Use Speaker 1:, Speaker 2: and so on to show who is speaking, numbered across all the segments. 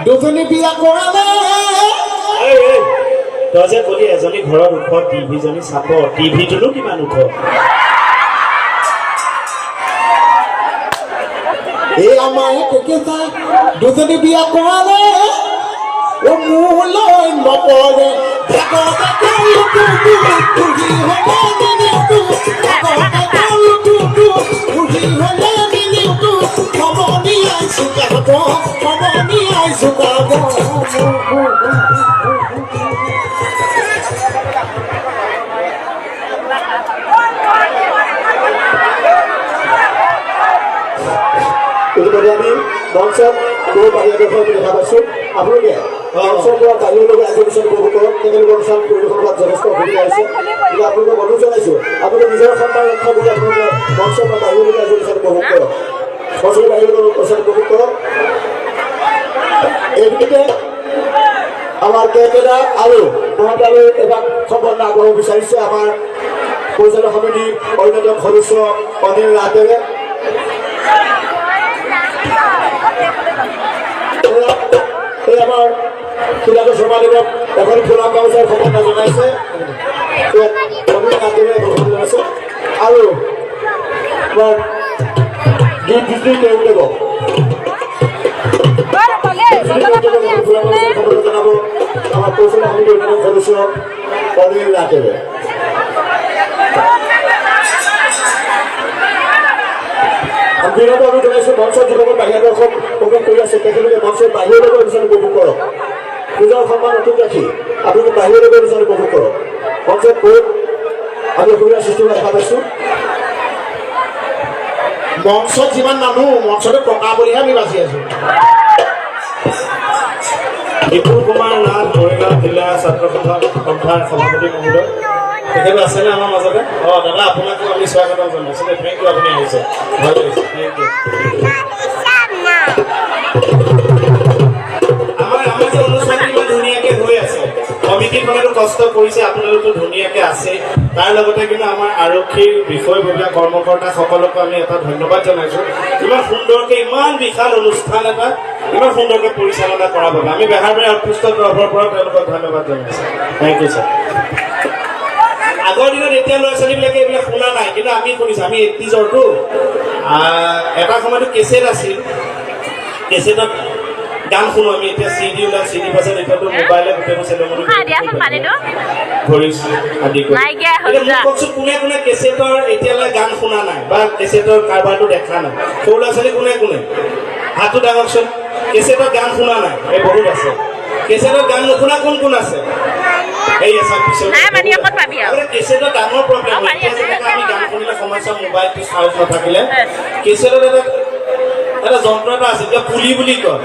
Speaker 1: দুজনী বিয়া কৰালে
Speaker 2: তই যে কলি এজনী ঘৰৰ ওখ টিভিজনী চাব টিভিটোনো কিমান ওখ
Speaker 1: এই আমাৰ কেকেচা দুজনী বিয়া কৰালে ও মোলৈ নপৰে
Speaker 3: আমি মঞ্চত গৈ বাহিৰ দেশৰ দেখা পাইছোঁ আপোনালোকে মঞ্চৰ পৰা বাহিৰলৈকে এজনীজন উপভোগ কৰক তেখেতলোকৰ অনুষ্ঠান পৰিৱেশন কৰাত যথেষ্ট অসুবিধা হৈছে কিন্তু আপোনালোকক অনুৰোধ জনাইছোঁ আপোনালোকে নিজৰ সন্মান ৰক্ষা কৰি আপোনালোকে মঞ্চৰ পৰা বাহিৰলৈকে এজনীজন উপভোগ কৰক মঞ্চৰ বাহিৰলৈ অনুষ্ঠান উপভোগ কৰক এইখিনিতে আমাৰ কেকেৰা আৰু মহাবিদ্যালয় এবাৰ সম্বৰ্ধনা আগবঢ়াব বিচাৰিছে আমাৰ পৰিচালক সমিতিৰ অন্যতম সদস্য অনিল ৰাজদেৱে এই আমাৰ খিলাফৰ শৰ্মাদেৱক এখন ফুলাম গামোচাৰ সম্বৰ্ধনা জনাইছে অনিল ৰাজদেৱে জনাইছে আৰু আমাৰ গীত দৃষ্টি তেওঁলোকক জনাব আমাৰ পৰিচালক সমিতিৰ অন্যতম সদস্য অনিল ৰাজদেৱে বিনোদ আমি জনাইছোঁ মঞ্চৰ যুৱকৰ বাহিৰৰ দৰ্শক প্ৰৱেশ কৰি আছে তেখেতলোকে মঞ্চৰ বাহিৰলৈকে অনুষ্ঠান উপভোগ কৰক নিজৰ সন্মান অটুট ৰাখি আপোনালোকে বাহিৰলৈকে অনুষ্ঠান উপভোগ কৰক মঞ্চত বহুত আমি অসুবিধাৰ সৃষ্টি হোৱা দেখা পাইছোঁ
Speaker 1: মঞ্চত যিমান মানুহ মঞ্চতে টকা বুলিহে আমি বাচি আছোঁ
Speaker 2: বিপুল কুমাৰ নাথ মৰিগাঁও জিলা ছাত্ৰ সন্থাৰ সভাপতি মহোদয় তেখেত আছেনে আমাৰ মাজতে দাদা আপোনাকো আমি স্বাগতম জনাইছোঁ থেংক ইউ আপুনি আহিছে ভাল লাগিছে থেংক ইউ আমাৰ যে অনুষ্ঠানটো ইমান ধুনীয়াকৈ হৈ আছে কমিটিখনেতো কষ্ট কৰিছে আপোনালোকো ধুনীয়াকৈ আছে তাৰ লগতে কিন্তু আমাৰ আৰক্ষীৰ বিষয়ববীয়া কৰ্মকৰ্তাসকলকো আমি এটা ধন্যবাদ জনাইছোঁ ইমান সুন্দৰকৈ ইমান বিশাল অনুষ্ঠান এটা ইমান সুন্দৰকৈ পৰিচালনা কৰাৰ বাবে আমি বেহাৰবাৰী আউটপোষ্টৰ তৰফৰ পৰা তেওঁলোকক ধন্যবাদ জনাইছোঁ থেংক ইউ ছাৰ আগৰ দিনত এতিয়া ল'ৰা ছোৱালীবিলাকে এইবিলাক শুনা নাই কিন্তু আমি শুনিছোঁ আমি 80জৰটো এটা সময়তো কেছেট আছিল কেছেটত গান শুনো আমি এতিয়া চিডি ওলাই চিডি পাছত এতিয়াতো মোবাইলে গোটেইবোৰ চেলমনি ধৰিছোঁ আদি কৰি মোক কওকচোন কোনে কোনে কেছেটৰ এতিয়ালৈ গান শুনা নাই বা কেছেটৰ কাৰবাৰটো দেখা নাই সৰু ল'ৰা ছোৱালী কোনে কোনে হাতটো ডাঙৰচোন কেছেটৰ গান শুনা নাই এই বহুত আছে কেছেটৰ গান নুশুনা কোন কোন আছে এই কেছেটৰ ডাঙৰ প্ৰব্লেম হয় আমি গান শুনিলে সমস্যা মোবাইলটো চাৰ্জ নাথাকিলে কেছেটত এটা যন্ত্ৰ এটা আছে এতিয়া পুলি বুলি কয়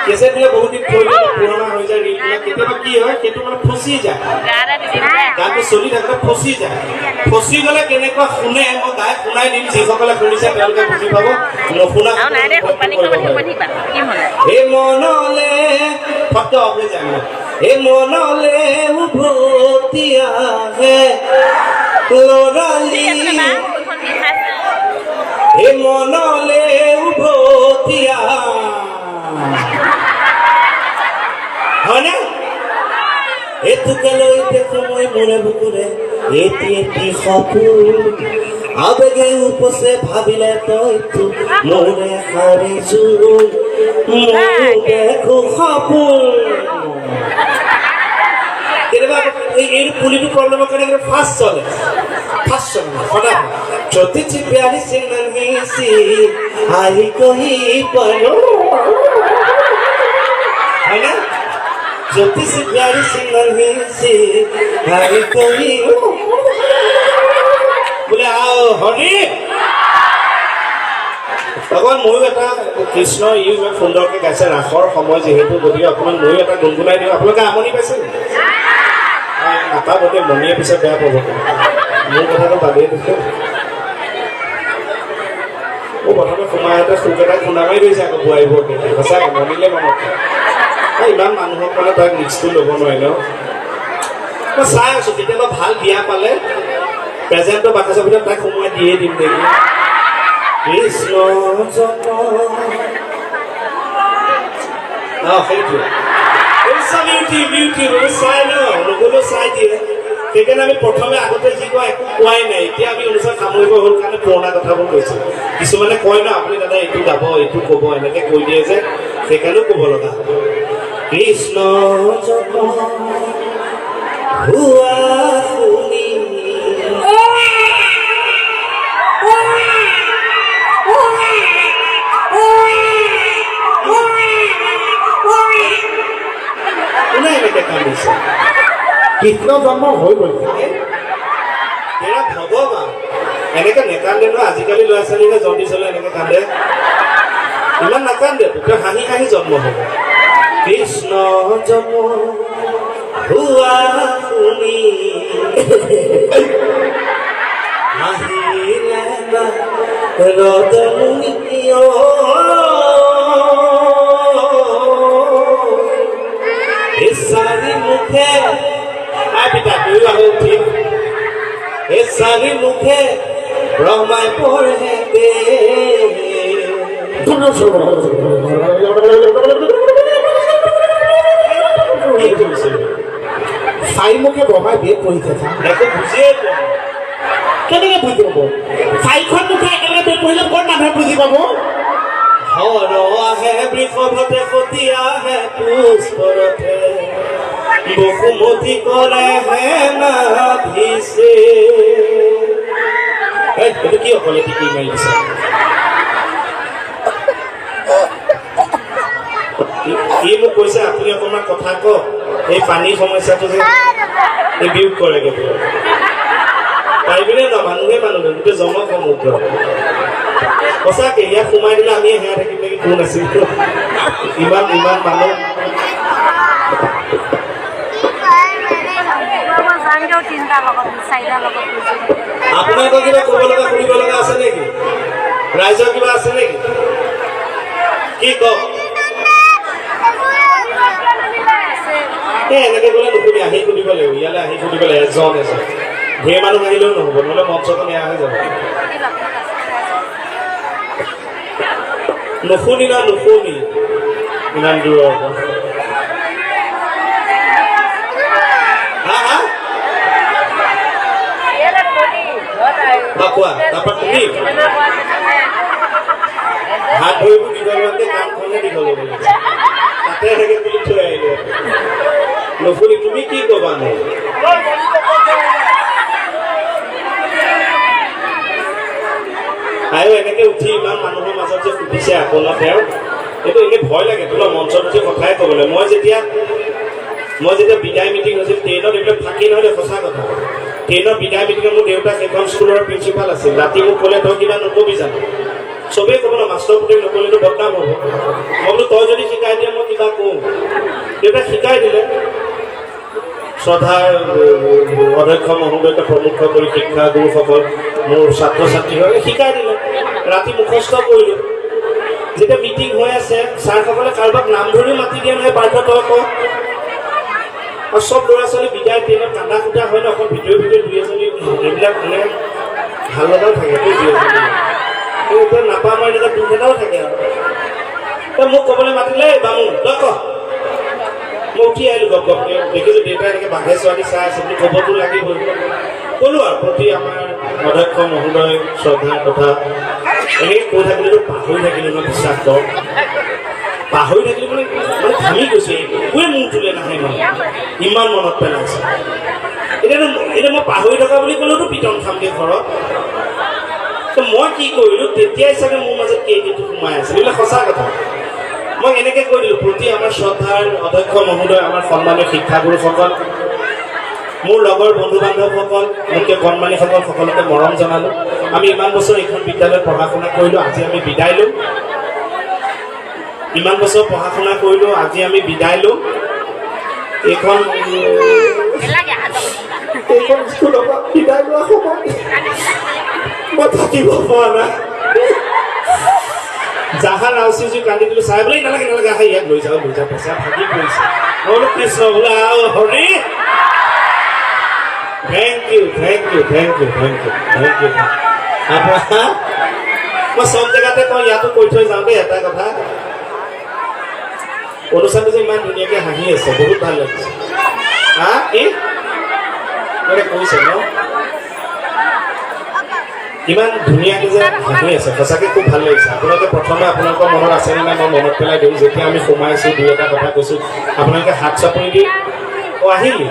Speaker 2: কেছেট দিলে বহুত দিন থৈ পুৰণা হৈ যায় ৰিলবিলাক কেতিয়াবা কি হয় সেইটো মানে ফচি যায় গানটো চলি থাকোঁতে ফচি যায় ফচি গ'লে কেনেকুৱা শুনে মই গাই শুনাই দিম যিসকলে শুনিছে তেওঁলোকে বুজি পাব নুশুনা এই মনলে শব্দ হৈ যায় মানে এই মনলে উভতি আহে লৰালি এই মনলে উভতি হয়নে এইটোকে লৈ দেখো মই মোৰে বুকুৰে এটি এটি সপোন আবেগে উপচে ভাবিলে তইতো মোৰে হাৰিছো দেখো সপোন কেতিয়াবা এই পুলিটো প্ৰব্লেমৰ কাৰণে ফাষ্ট চলে সদায় যদি চিপিয়ালি চিগনেল মিছি আহি কহি পাৰো হয় না যদি চিপিয়ালি চিগনেল মিছি আহি কহি বোলে হৰি অকণমান ময়ো এটা কৃষ্ণ ইউ ইমান সুন্দৰকৈ গাইছে ৰাসৰ সময় যিহেতু গতিকে অকণমান ময়ো এটা গুণগুণাই দিওঁ আপোনালোকে আমনি পাইছে নাপাবতে মণিয়ে পিছত বেয়া পাব মোৰ কথাটো বাদেই দিছোঁ মোৰ প্ৰথমে সোমাই এটা চুক এটা খুন্দা মাৰি গৈছে আকৌ বোৱাৰীবোৰকে সঁচাকৈ মণিলে মনত ইমান মানুহক মানে তাক মিক্সটো ল'ব নোৱাৰি ন মই চাই আছোঁ কেতিয়াবা ভাল বিয়া পালে প্ৰেজেণ্টৰ বাকচৰ ভিতৰত তাক সোমোৱাই দিয়ে দিম নেকি কৃষ্ণ সেইটোৱে ইউটিউব চাই ন নগলেও চাই দিয়ে সেইকাৰণে আমি প্ৰথমে আগতে যি কয় একো কোৱাই নাই এতিয়া আমি অনুষ্ঠান সামৰিব হ'ল কাৰণে পুৰণা কথাবোৰ কৈছোঁ কিছুমানে কয় ন আপুনি দাদা এইটো গাব এইটো ক'ব এনেকৈ কৈ দিয়ে যে সেইকাৰণেও ক'ব লগা হ'ব কৃষ্ণ হুৱা শুনি কোনে এনেকৈ কান্দিছে
Speaker 1: কৃষ্ণ জন্ম হৈ গ'ল
Speaker 2: এয়া ভগৱান এনেকে নেকান্দে ন আজিকালি ল'ৰা ছোৱালীয়ে জন্ডিছ হ'লে এনেকে কান্দে ইমান নাকান্দে তেওঁ হাঁহি হাঁহি জন্ম হ'ব কৃষ্ণ জন্ম হোৱা শুনি হাঁহিলে ৰদমুনি চাৰি মুখে পিতা দুয়ো আহো ঠিক এই চাৰি মুখে ব্ৰহ্মাই পঢ়ে
Speaker 1: চাৰিমুখে বহাই বেগ পঢ়ি থাকে
Speaker 2: একো বুজিয়ে পোৱা
Speaker 1: কেনেকে বুজি পাব চাৰিখন মুখে একেলগে বেগ পঢ়িলে ক'ত মানুহে বুজি পাব
Speaker 2: হৰ আহে বৃষভতে সতী আহে পুষ্পৰথে বসুমতী কৰে হে নাভিছে এইটো কি অকলে টিকি মাৰি দিছে ই মোক কৈছে আপুনি অকণমান কথা কওক এই পানীৰ সমস্যাটো যে এই বিয়োগ কৰেগৈ পাৰিবিনে ন মানুহে মানুহ গোটেই জনসমুদ্ৰ সঁচাকে ইয়াত সোমাই দিলে আমি সেয়া থাকিম নেকি কোন আছিল ইমান ইমান মানুহ আপোনালোকৰ কিবা ক'ব লগা শুনিব লগা আছে নেকি ৰাইজৰ কিবা আছে নেকি কি কওক এনেকে ক'লে নুশুনি আহি সুধিব লাগিব ইয়ালৈ আহি সুধিব লাগিব এজন এজন ঢেৰ মানুহ আহিলেও নহ'ব নহ'লে মঞ্চখন এয়া হৈ যাব নুশুনি না নুশুনি ইমান দূৰৰ পৰা কোৱা তাৰপৰা তুমি হাত ধৰিব দীঘলতে কামখনে দীঘল হ'ব তাতে এনেকে বুলি থৈ আহিলে নুশুনি তুমি কি ক'বা নো আৰু এনেকে উঠি ইমান মানুহৰ মাজত যে সুধিছে আপোনাৰ তেওঁ এইটো এনেই ভয় লাগে তোমাৰ মঞ্চত উঠি কথাই ক'বলৈ মই যেতিয়া বিদায় মিটিং হৈছিল ট্ৰেইনত এইবিলাক থাকি নহ'লে সঁচা কথা ট্ৰেইনৰ বিদায় মিটিঙত মোৰ দেউতাক এখন স্কুলৰ প্ৰিন্সিপাল আছিল ৰাতি মোক ক'লে তই কিবা নকবি জানো চবেই ক'ব ন মাষ্টৰ পুতেক নক'লেতো বদনাম হ'ব মই বোলো তই যদি শিকাই দিয়ে মই কিবা কওঁ দেউতাক শিকাই দিলে শ্ৰদ্ধাৰ অধ্যক্ষ মহোদয়কে প্ৰমুখ কৰি শিক্ষাগুৰুসকল মোৰ ছাত্ৰ ছাত্ৰীসকলে শিকাই দিলে ৰাতি মুখস্থ কৰিলোঁ যেতিয়া মিটিং হৈ আছে ছাৰসকলে কাৰোবাক নাম ধৰি মাতি দিয়ে নহয় পাৰ্থ তই কওঁ আৰু চব ল'ৰা ছোৱালী বিদায় ট্ৰেইনত কান্দা কুটা হয় ন অকল ভিতৰে দুই এজনী এইবিলাক মানে ভাল লগাও থাকে দুই এজনী এতিয়া নাপাওঁ আমাৰ এনেকুৱা দুখ এটাও থাকে আৰু মোক ক'বলৈ মাতিলে বামুণ তই ক মই উঠি আহিলোঁ গপ গপকৈ দেখিছোঁ দেউতাই এনেকৈ বাঘে ছোৱালী চাই আছে বুলি ক'বতো লাগিবই ক'লোঁ আৰু প্ৰতি আমাৰ অধ্যক্ষ মহোদয় শ্ৰদ্ধাৰ কথা এনেকৈ কৈ থাকিলেতো পাহৰি থাকিলোঁ মই বিশ্বাস কৰক পাহৰি থাকিলোঁ মানে ভাঙি গৈছে একোৱে মোৰ তোলে নাহে মানে ইমান মনত পেলাইছে এতিয়া মই পাহৰি থকা বুলি ক'লেওতো পিটন খামগৈ ঘৰত মই কি কৰিলোঁ তেতিয়াই চাগে মোৰ মাজত কেইদিনটো সোমাই আছে এইবিলাক সঁচা কথা মই এনেকৈ কৈ দিলোঁ প্ৰতি আমাৰ শ্ৰদ্ধাৰ অধ্যক্ষ মহোদয় আমাৰ সন্মানীয় শিক্ষাগুৰুসকল মোৰ লগৰ বন্ধু বান্ধৱসকল মোতকৈ কণমানিসকল সকলোকে মৰম জনালোঁ আমি ইমান বছৰ এইখন বিদ্যালয়ত পঢ়া শুনা কৰিলোঁ আজি আমি বিদায় ল'ম ইমান বছৰ পঢ়া শুনা কৰিলোঁ আজি আমি বিদায় ল'ম এইখন স্কুলৰ পৰা বিদায় লোৱা সময় মই থাকিব পৰা নাই জাহাৰ ৰাউচি কান্দি দিলোঁ চাই বোলে নালাগে আহা ইয়াত লৈ যাওঁ পইচা ভাগি পৰিছে মই বোলো কৃষ্ণ বোলে আৰু হৰি থেংক ইউ মই চব জেগাতে কওঁ ইয়াতো কৈ থৈ যাওঁ দেই এটা কথা অনুষ্ঠানটো যে ইমান ধুনীয়াকৈ হাঁহি আছে বহুত ভাল লাগিছে হা কি মানে কৈছে ন ইমান ধুনীয়াকৈ যে হাঁহি আছে সঁচাকৈ খুব ভাল লাগিছে আপোনালোকে প্ৰথমে আপোনালোকৰ মনত আছেনে নাই মই মনত পেলাই দিওঁ যেতিয়া আমি সোমাইছোঁ দুই এটা কথা কৈছোঁ আপোনালোকে হাত চাপৰি দি আহিলি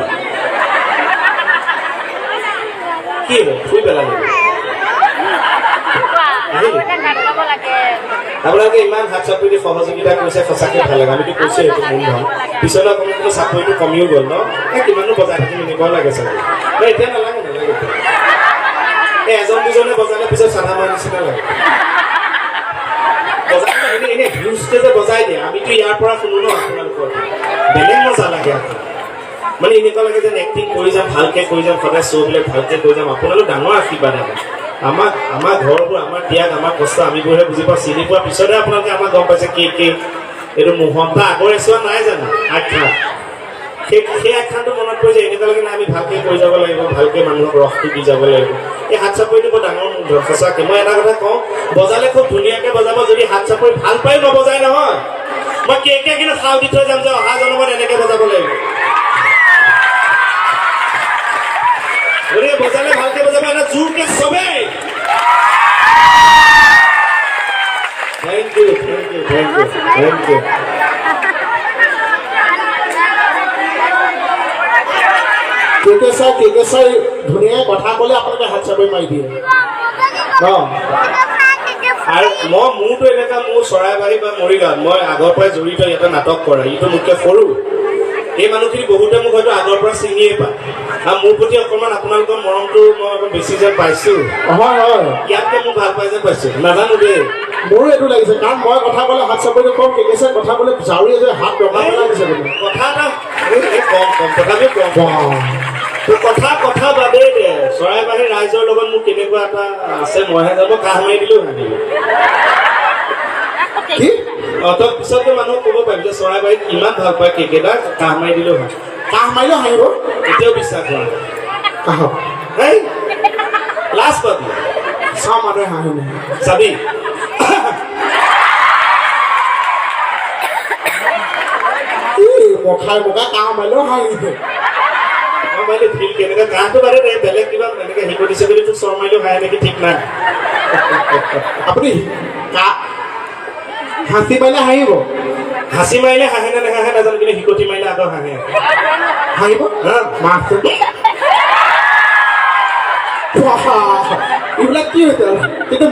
Speaker 2: কি হ'ব শুই পেলালি আপোনালোকে ইমান হাত চাপৰি দি সহযোগিতা কৰিছে সঁচাকৈ ভাল লাগে আমিতো কৈছোঁ এইটো মূলধন পিছলৈ আপোনালোকৰ চাপৰিটো কমিও গ'ল ন কিমানো বজাই থাকি মিনিব লাগে চাগে এতিয়া নালাগে নালাগে এজন দুজনে বজালে পিছত চানা মাৰ নিচিনা লাগে এনে ভিউজটো যে বজাই দিয়ে আমিতো ইয়াৰ পৰা শুনো ন আপোনালোকৰ বেলেগ মজা লাগে মানে এনেকুৱা লাগে যেন এক্টিং কৰি যাম ভালকৈ কৰি যাম সদায় শ্ব'বিলাক ভালকৈ কৰি যাম আপোনালোক ডাঙৰ আশীৰ্বাদ আছে আমাৰ ঘৰবোৰ আমাৰ ত্যাগ আমাৰ কষ্ট আমিবোৰহে বুজি পাওঁ চিনি পোৱাৰ পিছতহে আপোনালোকে আমাক গম পাইছে কি এইটো মোহন বা আগৰ এচোৱা নাই জানো আখ্যান সেই আখ্যানটো মনত পৰিছে এনেকুৱা লাগে না আমি ভালকৈ কৰি যাব লাগিব ভালকৈ মানুহক ৰসটো দি যাব লাগিব এই হাত চাপৰিটো বৰ ডাঙৰ মূলধন সঁচাকৈ মই এটা কথা কওঁ বজালে খুব ধুনীয়াকৈ বজাব যদি হাত চাপৰি ভাল পাই নবজাই নহয় মই কেকে কিন্তু খাও দি থৈ যাম যে অহা জন্মত এনেকৈ বজাব লাগিব গতিকে বজালে ভালকৈ বজাব এটা জোৰকৈ চবেই thank you thank you thank you thank you
Speaker 3: Kekeshwar ধুনীয়াকৈ কথা ক'লে আপোনালোকে হাত চাপৰি মাৰি দিয়ে
Speaker 2: আৰু মোৰতো এনেকুৱা মোৰ চৰাইবাহী বা মৰিগাঁৱত মই আগৰ পৰাই জড়িত ইয়াতে নাটক কৰা ইটো মোতকৈ সৰু এই মানুহখিনি বহুতে মোক হয়তো আগৰ পৰা চিনিয়ে পায় আৰু মোৰ প্ৰতি অকণমান আপোনালোকৰ মৰমটো মই অকণ বেছি যেন পাইছোঁ
Speaker 3: হয় হয়
Speaker 2: ইয়াতকৈ মোক ভাল পাই যেন পাইছোঁ নাজানো দেই
Speaker 3: মোৰো এইটো লাগিছে কাৰণ মই কথা ক'লে হাত চাপৰিটো কম কেকেশ্বৰ কথা ক'লে জাউৰীয়ে যে হাত ৰখা পেলাই দিছে বোলে
Speaker 2: কথা এটা কম তথাপিও কম কথা বাদেই দে চৰাইবাহীৰ ৰাইজৰ লগত মোৰ কেনেকুৱা এটা আছে মইহে যাব কাহ মাৰি দিলেও ভাঙিব
Speaker 3: কি
Speaker 2: তই পিছতকৈ মানুহক ক'ব পাৰিম যে চৰাইবাহীত ইমান ভাল পায় কেকেটা কাহ মাৰি দিলেও ভাঙে
Speaker 3: কাহ মাৰিলেও হাঁহিব
Speaker 2: এতিয়াও বিশ্বাস কৰা
Speaker 3: কাহক
Speaker 2: হেই লাজ পাবি
Speaker 3: চাওঁ মানুহে হাঁহি নাহে
Speaker 2: চাবি
Speaker 3: মখাই মকা কাহ মাৰিলেও হাঁহিব
Speaker 2: মাৰিলে ফিল কেনেকৈ কাহটো বাদে দে বেলেগ কিবা এনেকৈ শিকো দিছে বুলি তোক চৰ মাৰিলেও হাঁহে নেকি ঠিক নাই
Speaker 3: আপুনি হাঁচি মাৰিলে হাঁহিব
Speaker 2: হাঁচি মাৰিলে হাঁহে নে নাহাঁহে নাজানো কিন্তু শিকটি মাৰিলে আকৌ হাঁহে
Speaker 3: হাঁহিব মাছটো এইবিলাক কি হৈছে কিন্তু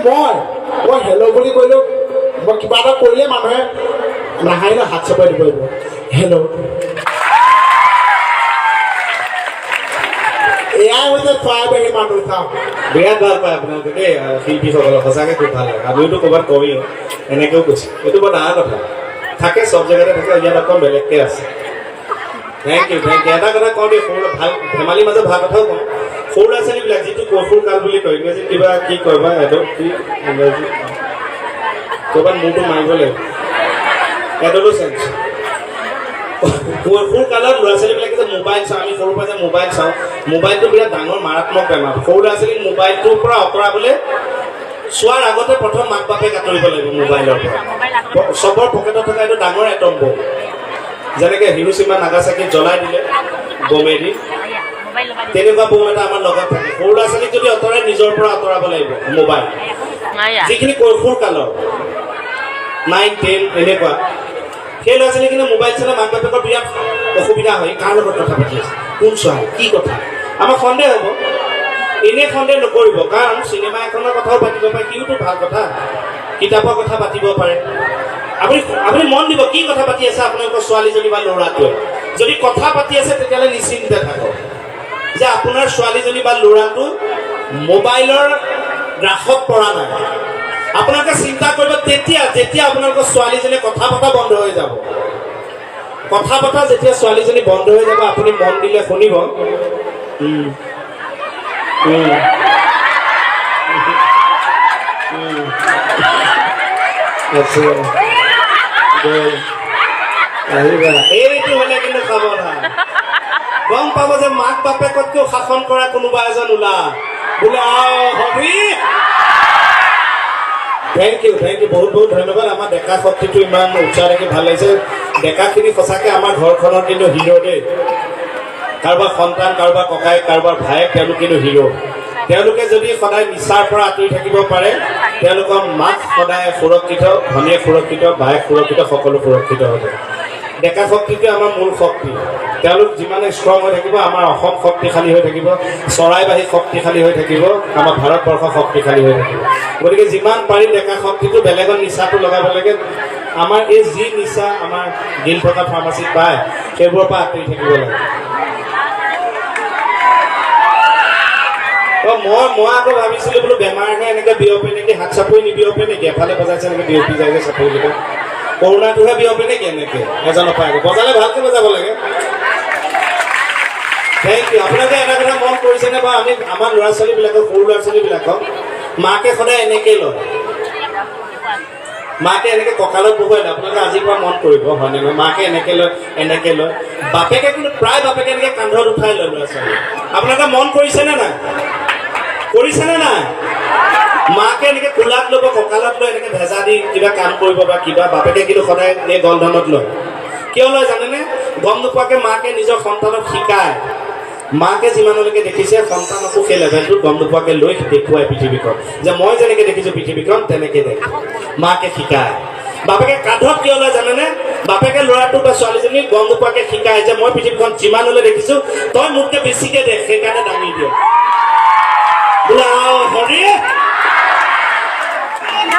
Speaker 3: মই হেল্ল' বুলি কৈলেও মই কিবা এটা কৰিলে মানুহে নাহাঁহিলে হাত চাপাই দিব লাগিব হেল্ল' এয়াই হৈছে চৰাইবাহী মানুহ চাওক
Speaker 2: বিৰাট ভাল পায় আপোনালোকে দেই শিল্পীসকলক সঁচাকৈ খুব ভাল লাগে আমিওতো ক'ৰবাত কওঁৱেই এনেকৈও কৈছোঁ এইটো বৰ ডাঙৰ কথা থাকে চব জেগাতে থাকে ইয়াত অকণ বেলেগকৈ আছে থেংক ইউ এটা কথা কওঁ দেই সৰু ভাল ধেমালিৰ মাজত ভাল কথাও কওঁ সৰু ল'ৰা ছোৱালীবিলাক যিটো কৈশোৰ কাল বুলি কয় ইংৰাজীত কিবা কি কয় বা এডল্ট কি ইংৰাজী ক'ৰবাত মূৰটো মাৰিব লাগিব এডলচেঞ্চ কৈশোৰ কালত ল'ৰা ছোৱালীবিলাকে যে মোবাইল চাওঁ আমি সৰুৰ পৰা যে মোবাইল চাওঁ মোবাইলটো বিৰাট ডাঙৰ মাৰাত্মক বেমাৰ সৰু ল'ৰা ছোৱালীক মোবাইলটোৰ পৰা আঁতৰাবলৈ চোৱাৰ আগতে প্ৰথম মাক বাপেক আঁতৰিব লাগিব মোবাইলৰ পৰা চবৰ পকেটত থকা এইটো ডাঙৰ এটম বম যেনেকৈ হিৰোশ্বিমা নাগাচাকিত জ্বলাই দিলে বোমেদি তেনেকুৱা বম এটা আমাৰ লগত থাকে সৰু ল'ৰা ছোৱালীক যদি আঁতৰাই নিজৰ পৰা আঁতৰাব লাগিব মোবাইল যিখিনি কৈশোৰ কালৰ 9, 10 এনেকুৱা সেই ল'ৰা ছোৱালী কিন্তু মোবাইল চালে মাক বাপেকৰ বিৰাট অসুবিধা হয় কাৰ লগত কথা পাতি আছে কোন ছোৱালী কি কথা আমাৰ সন্দেহ হ'ব এনে সন্দেহ নকৰিব কাৰণ চিনেমা এখনৰ কথাও পাতিব পাৰে কিওতো ভাল কথা কিতাপৰ কথা পাতিব পাৰে আপুনি মন দিব কি কথা পাতি আছে আপোনালোকৰ ছোৱালীজনী বা ল'ৰাটোৱে যদি কথা পাতি আছে তেতিয়াহ'লে নিশ্চিন্তে থাকক যে আপোনাৰ ছোৱালীজনী বা ল'ৰাটো মোবাইলৰ গ্ৰাসত পৰা নাই আপোনালোকে চিন্তা কৰিব যেতিয়া আপোনালোকৰ ছোৱালীজনীয়ে কথা পতা বন্ধ হৈ যাব কথা পতা যেতিয়া ছোৱালীজনী বন্ধ হৈ যাব আপুনি মন দিলে শুনিব এইটো হ'লে কিন্তু সাৱধান গম পাব যে মাক বাপেকতকেও শাসন কৰা কোনোবা এজন ওলা বোলে হবি থেংক ইউ বহুত বহুত ধন্যবাদ আমাৰ ডেকা শক্তিটো ইমান উৎসাহ দেখি ভাল লাগিছে ডেকাখিনি সঁচাকৈ আমাৰ ঘৰখনৰ কিন্তু হিৰো দেই। কাৰোবাৰ সন্তান, কাৰোবাৰ ককায়েক, কাৰোবাৰ ভায়েক, তেওঁলোক কিন্তু হিৰো। তেওঁলোকে যদি সদায় নিচাৰ পৰা আঁতৰি থাকিব পাৰে, তেওঁলোকৰ মাক সদায় সুৰক্ষিত, ভনীয়েক সুৰক্ষিত, ভায়েক সুৰক্ষিত, সকলো সুৰক্ষিত হ'ব। ডেকা শক্তিটোৱে আমাৰ মূল শক্তি। তেওঁলোক যিমানে ষ্ট্ৰং হৈ থাকিব, আমাৰ অসম শক্তিশালী হৈ থাকিব, চৰাইবাহী শক্তিশালী হৈ থাকিব, আমাৰ ভাৰতবৰ্ষ শক্তিশালী হৈ থাকিব। গতিকে যিমান পাৰি ডেকা শক্তিটো বেলেগৰ নিচাটো লগাব লাগে। আমাৰ এই যি নিচা আমাৰ গিল থকা ফাৰ্মাচীত পায়, সেইবোৰৰ পৰা আঁতৰি থাকিব লাগে। মই আকৌ ভাবিছিলো বোলো বেমাৰহে এনেকে বিয়পে নেকি, হাত চাপৰি নিবিয়পে নেকি, এফালে বজাইছে এনেকে বিয়পি যায় যে চাপৰিকেইটা। কৰোণাটোহে বিয়পে নেকি এনেকে এজনৰ পৰা বজালে ভালকে বজাব লাগে। Thank you. আপোনালোকে এটা কথা মন কৰিছেনে বাৰু, আমি আমাৰ ল'ৰা ছোৱালীবিলাকক, সৰু ল'ৰা ছোৱালীবিলাকক মাকে সদায় এনেকেই লয়, মাকে এনেকে কঁকালত বহুৱাই লয়। আপোনালোকে আজিৰ পৰা মন কৰিব, হয়নে নহয়? মাকে এনেকে লয়, এনেকে লয়। বাপেকে কিন্তু প্ৰায় বাপেকে এনেকে কান্ধত উঠাই লয় ল'ৰা ছোৱালী। আপোনালোকে মন কৰিছেনে নাই? কৰিছেনে নাই? মাকে এনেকে কোলাত ল'ব, কঁকালত লৈ এনেকে ভেজা দি কিবা কাম কৰিব বা কিবা। বাপেকে কিন্তু সদায় এই গলধনত লয়। কিয় লয় জানেনে? গম নোপোৱাকে মাকে নিজৰ সন্তানক শিকায়। মাকে যিমানলৈকে দেখিছে সন্তানকো সেই লেভেলটোত গম নোপোৱাকে লৈ দেখুৱাই পৃথিৱীখন, যে মই যেনেকে দেখিছো পৃথিৱীখন তেনেকে দেখ। মাকে শিকায়। বাপেকে কান্ধত কিয় লয় জানেনে? বাপেকে ল'ৰাটো বা ছোৱালীজনীক গম নোপোৱাকে শিকায় যে মই পৃথিৱীখন যিমানলৈ দেখিছো, তই মোতকে বেছিকে দেখ, সেইকাৰণে দাঙি দিয়।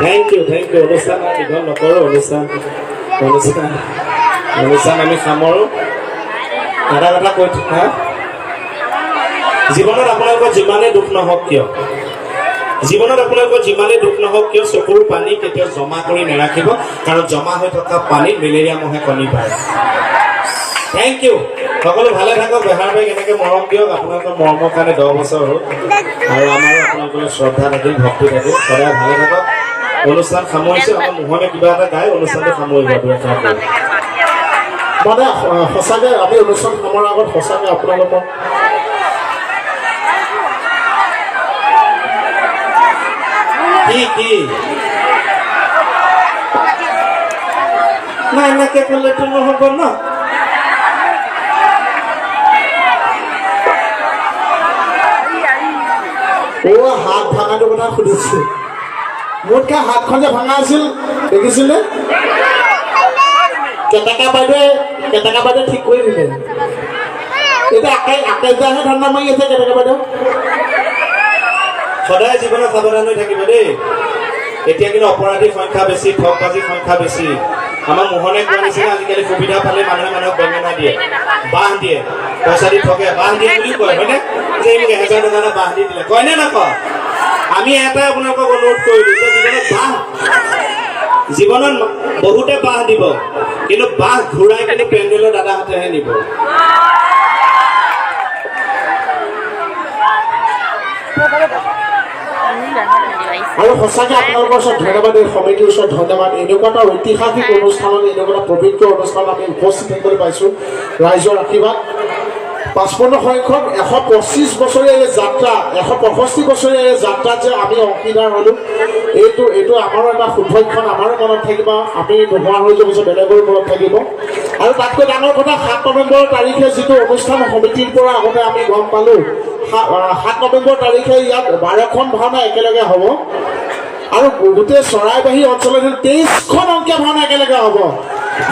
Speaker 2: Thank you, thank you. অনুষ্ঠান দীঘল নকৰো, অনুষ্ঠান আমি সামৰো। এটা কথা কৈ হা, জীৱনত আপোনালোকৰ যিমানেই দুখ নহওক কিয়, চকুৰ পানী কেতিয়াও জমা কৰি নাৰাখিব, কাৰণ জমা হৈ থকা পানীত মেলেৰিয়া মহে কণী পাৰে। Thank you. সকলো ভালে থাকক। বেহাৰ বাইক এনেকে মৰম দিয়ক। আপোনালোকৰ মৰমৰ কাৰণে 10 বছৰ হ'ল, আৰু আমাৰো আপোনালোকৰ শ্ৰদ্ধা থাকিল, ভক্তি থাকিল। সদায় ভালে থাকক। অনুষ্ঠান সামৰিছে। আমাৰ মোহনে কিবা এটা গাই অনুষ্ঠানটো সামৰিব।
Speaker 3: মানে সঁচাকৈ আমি অনুষ্ঠান সামৰাৰ আগত সঁচাকৈ আপোনালোকক
Speaker 2: কি না এনেকে ক'লেতো নহ'ব ন।
Speaker 3: হাত ভাঙাটোৰ কথা সুধিছে। মোতকৈ হাতখন যে ভাঙা আছিল দেখিছিলে, কেটেকা বাইদেৱে ঠিক কৰি দিলে। এতিয়া আকাইজাহে ধান্দা মাৰি আছে কেটেকা বাইদেউ।
Speaker 2: সদায় জীৱনত সাৱধান হৈ থাকিব দেই। এতিয়া কিন্তু অপৰাধীৰ সংখ্যা বেছি, ঠগবাজিৰ সংখ্যা বেছি। আমাৰ মোহনে কোৱা নিচিনা আজিকালি সুবিধা পালে মানুহে মানুহক বেঙেনা দিয়ে, বাঁহ দিয়ে, পইচা দি ঠগে। বাঁহ দিয়ে বুলিও কয়, হয়নে? যে মোক 1000 টকা এটা বাঁহ দি দিলে, কয়নে নকয়? আমি এটাই আপোনালোকক অনুৰোধ কৰিলো যে জীৱনত বহুতে বাঁহ দিব, কিন্তু বাঁহ ঘূৰাই কিন্তু পেণ্ডেলৰ দাদাহঁতেহে নিব।
Speaker 3: আৰু সঁচাকৈ আপোনালোকৰ ওচৰত ধন্যবাদ, এই সমিতিৰ ওচৰত ধন্যবাদ। এনেকুৱা এটা ঐতিহাসিক অনুষ্ঠানত, এনেকুৱা এটা পবিত্ৰ অনুষ্ঠানত আমি উপস্থিত থাকিবলৈ পাইছোঁ। ৰাইজৰ আশীৰ্বাদ। 55 সংখ্যক 125 বছৰীয়া এই যাত্ৰা, 165 বছৰীয়া এই যাত্ৰাত যে আমি অংশীদাৰ হ'লোঁ, এইটো আমাৰো এটা সৌভাগ্য, আমাৰো মনত থাকিব। আমি নোহোৱা হৈ যোৱাৰ পিছত বেলেগৰ মনত থাকিব। আৰু তাতকৈ ডাঙৰ কথা, 7 নৱেম্বৰ তাৰিখে যিটো অনুষ্ঠান সমিতিৰ পৰা আগতে আমি গম পালোঁ, 7 নৱেম্বৰ তাৰিখে ইয়াত 12খন ভাওনা একেলগে হ'ব, আৰু গোটেই চৰাইবাহী অঞ্চলত 23খন অংকীয়া ভাওনা একেলগে হ'ব।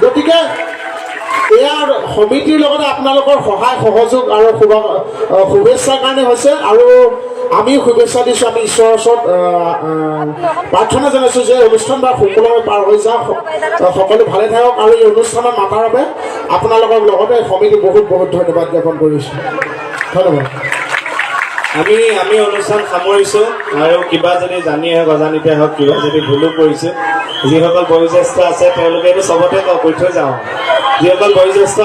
Speaker 3: গতিকে ইয়াৰ সমিতিৰ লগতে আপোনালোকৰ সহায় সহযোগ আৰু শুভেচ্ছাৰ কাৰণে হৈছে, আৰু আমিও শুভেচ্ছা দিছোঁ। আমি ঈশ্বৰৰ ওচৰত প্ৰাৰ্থনা জনাইছোঁ যে অনুষ্ঠানভাগ সুকলমে পাৰ হৈ যাওক, সকলো ভালে থাকক। আৰু এই অনুষ্ঠানত মাতাৰ বাবে আপোনালোকৰ লগতে সমিতি বহুত বহুত ধন্যবাদ জ্ঞাপন কৰিছোঁ। ধন্যবাদ।
Speaker 2: আমি অনুষ্ঠান সামৰিছোঁ। আৰু কিবা যদি জানি হওক, অজানিতে হওক, কিবা যদি ভুলো কৰিছে, যিসকল বয়োজ্যেষ্ঠ আছে তেওঁলোকে এইটো চবতে কৈ থৈ যাওঁ। যিসকল বয়োজ্যেষ্ঠ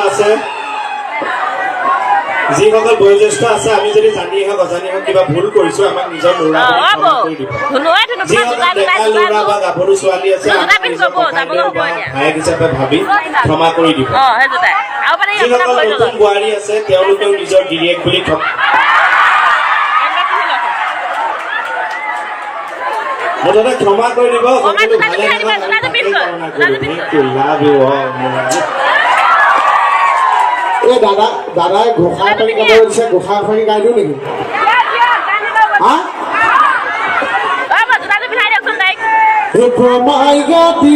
Speaker 2: আছে, আমি যদি জানি হওক, অজানি হওক কিবা ভুল কৰিছোঁ, আমাক নিজৰ ল'ৰা কৰি দিব। যিসকল ডেকা ল'ৰা বা গাভৰু ছোৱালী আছে, ভায়েক হিচাপে ভাবি ক্ষমা কৰি দিব। যিসকল নতুন বোৱাৰী আছে, তেওঁলোকেও নিজৰ গিৰিয়েক বুলি মুঠতে ক্ষমা কৰি দিব। সকলো ভালে থাকক।
Speaker 3: এই দাদাই ঘোষা পাৰি গাব দিছে, ঘোষা পাৰি গাই দিওঁ নেকি? হা? ব্ৰহ্মাই গাতি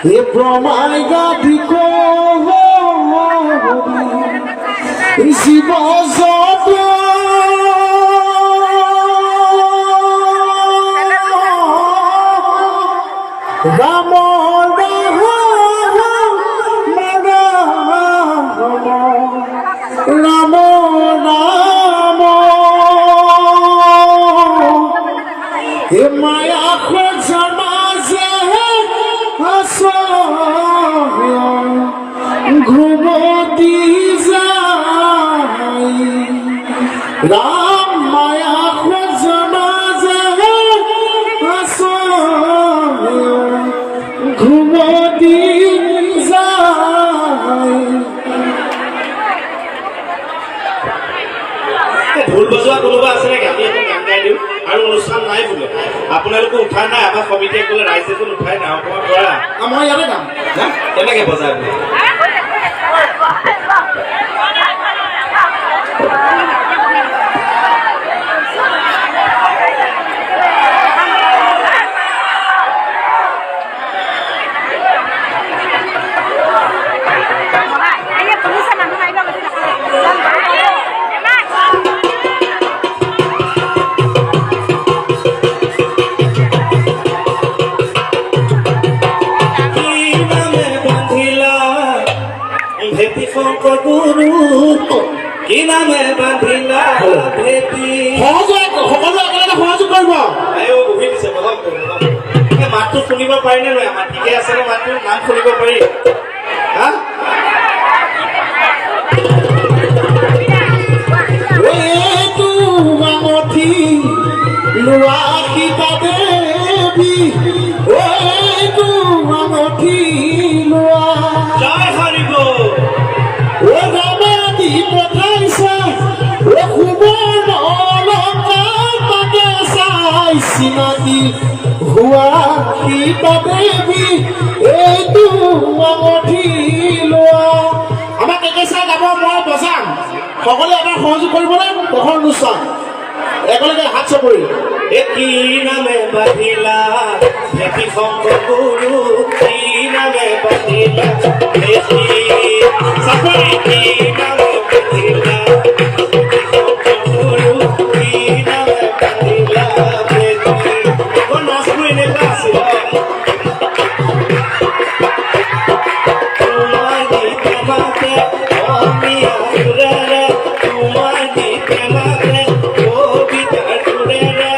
Speaker 3: হে ব্ৰহ্মাই গাতি শিৱ যত ৰাম ৰাম ৰাম হে মায়া খোজমাজে আছ ঘুমতি যায় ৰাম মায়া খোজমাজে আছ ঘুমতি যায়।
Speaker 2: ঢোল বজোৱা কোনোবা আছে নেকি? আমি এখন গান গাই দিওঁ আৰু অনুষ্ঠান নাই বোলে, আপোনালোকে উঠা নাই, আমাৰ সমিতিয়ে বোলে ৰাইজে কোনো উঠাই নাই, অকণমান কৰা
Speaker 3: মই ইয়াতে যাম
Speaker 2: কেনেকে বজাই বোলে। ভেটি শংকৰ গুৰু কি নামে বান্ধিলা ভেটি
Speaker 3: সকলোৱে একেলগে সহযোগ কৰিব।
Speaker 2: বহি দিছে মাতটো শুনিব পাৰিনে নহয়? আমাৰ ঠিকে আছে নে মাতটো? নাম শুনিব পাৰি? হা
Speaker 3: এইটো মাঙঠি লোৱা সীতা দেৱী, এইটো মাঙঠি লোৱা
Speaker 2: জয় হৰিব
Speaker 3: ৰামে দি পঠাইছে সুবৰ্ণ অলংকাৰ তাতে চাই চিনাকি হোৱা সীতা দেৱী, এইটো মাঙঠি লোৱা। আমাক একেচাই গাব, মই বজাম, সকলোৱে এবাৰ সহযোগ কৰিবলৈ প্ৰথম অনুষ্ঠান একেলগে হাত চাপৰি।
Speaker 2: কি নামে বান্ধিলা ভেটি শংকৰ গুৰু কি নামে বান্ধিলা ভেটি চাপৰি কি নামে বান্ধিলা ভেটি শংকৰ গুৰু কি নামে বান্ধিলা ভেটি। নাচবোৰ এনেকুৱা আছিল তোমাৰ দি প্ৰেমাতে অমিয়া সুৰেৰে, তোমাৰ দি প্ৰেমাতে কবিতাৰ সুৰেৰে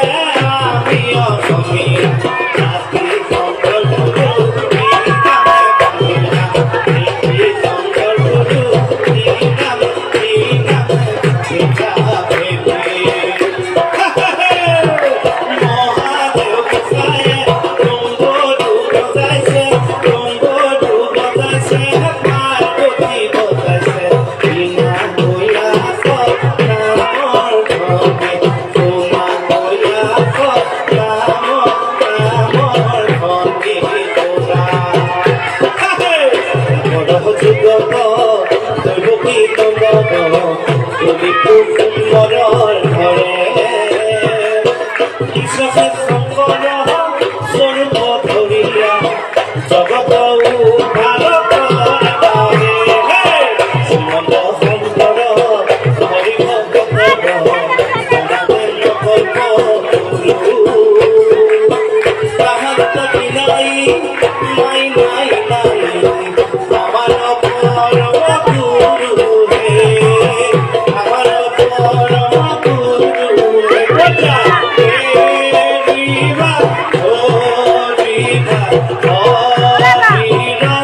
Speaker 2: আমি অসমীয়া জাতি শংকৰ গুৰু কি নামে বান্ধিলা ভেটি শংকৰ গুৰু কি নামে বান্ধিলা ভেটি। মহাদেৱ গোসাঁয়ে ৰংগটো বজাইছে, ৰংগটো বজাইছে, পাৰ্বতী বজাইছে, বিনা কৈলাশত ৰামৰ ধনে, সোণা কৈলাশত ৰামৰ ধনে তোৰা। যুগত দৈৱকী নন্দন কলিপু সুন্দৰৰ ঘৰে কৃষ্ণকে শংকৰ স্বৰূপ ধৰিয়া জগত ভাৰত শ্ৰীমন্ত শংকৰ হৰি ভকত কল্প তাহাত বিলাই নাই নাই নাই আমাৰ পৰম গুৰু হে, আমাৰ পৰম গুৰু হে। হৰিবা হৰিবা হৰিৰা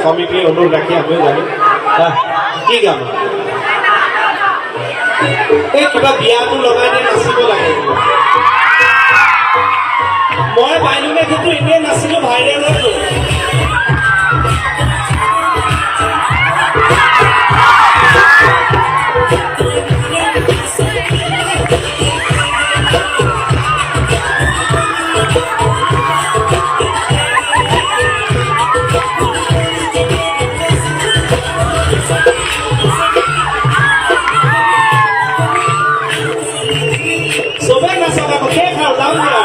Speaker 2: কমিটিৰ অনুৰোধ ৰাখি আমিও জানো কি গাম এই কিবা বিয়াটো লগাই দিয়ে নাচিব লাগে মই বাইনুনে কিন্তু এনেই নাচিলো ভাইৰেলতো চবে নাচাবা শেষ আৰু যাম দিয়া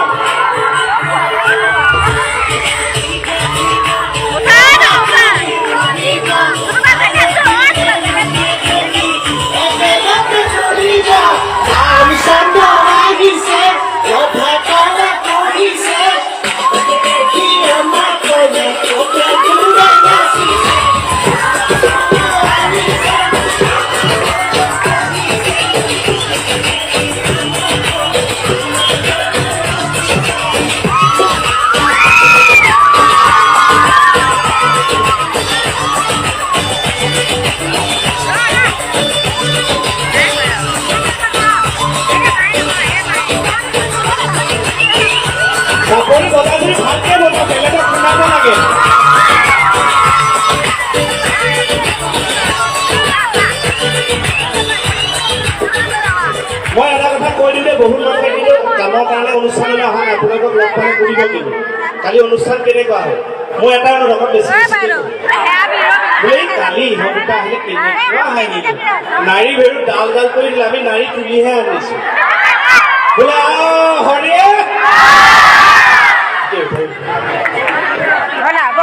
Speaker 2: চাকৰি বজাই ভালকে বজা বেলেগক শুনাব লাগে মই এটা কথা কৈ দিলে বহুত মানুহ থাকিলেও কামৰ কাৰণে অনুষ্ঠানলৈ অহা নাই আপোনালোকক লগ পালে কৰিব কিন্তু কালি অনুষ্ঠান কেনেকুৱা হয় মই এটা লগত বেছি বোলে কালি ইহঁত দুটা আহিলে কেনেকুৱা আহে নেকি নাৰী বেৰু ডাল ডাল কৰি দিলে আমি নাৰী তুলিহে আনিছো বোলে হৰে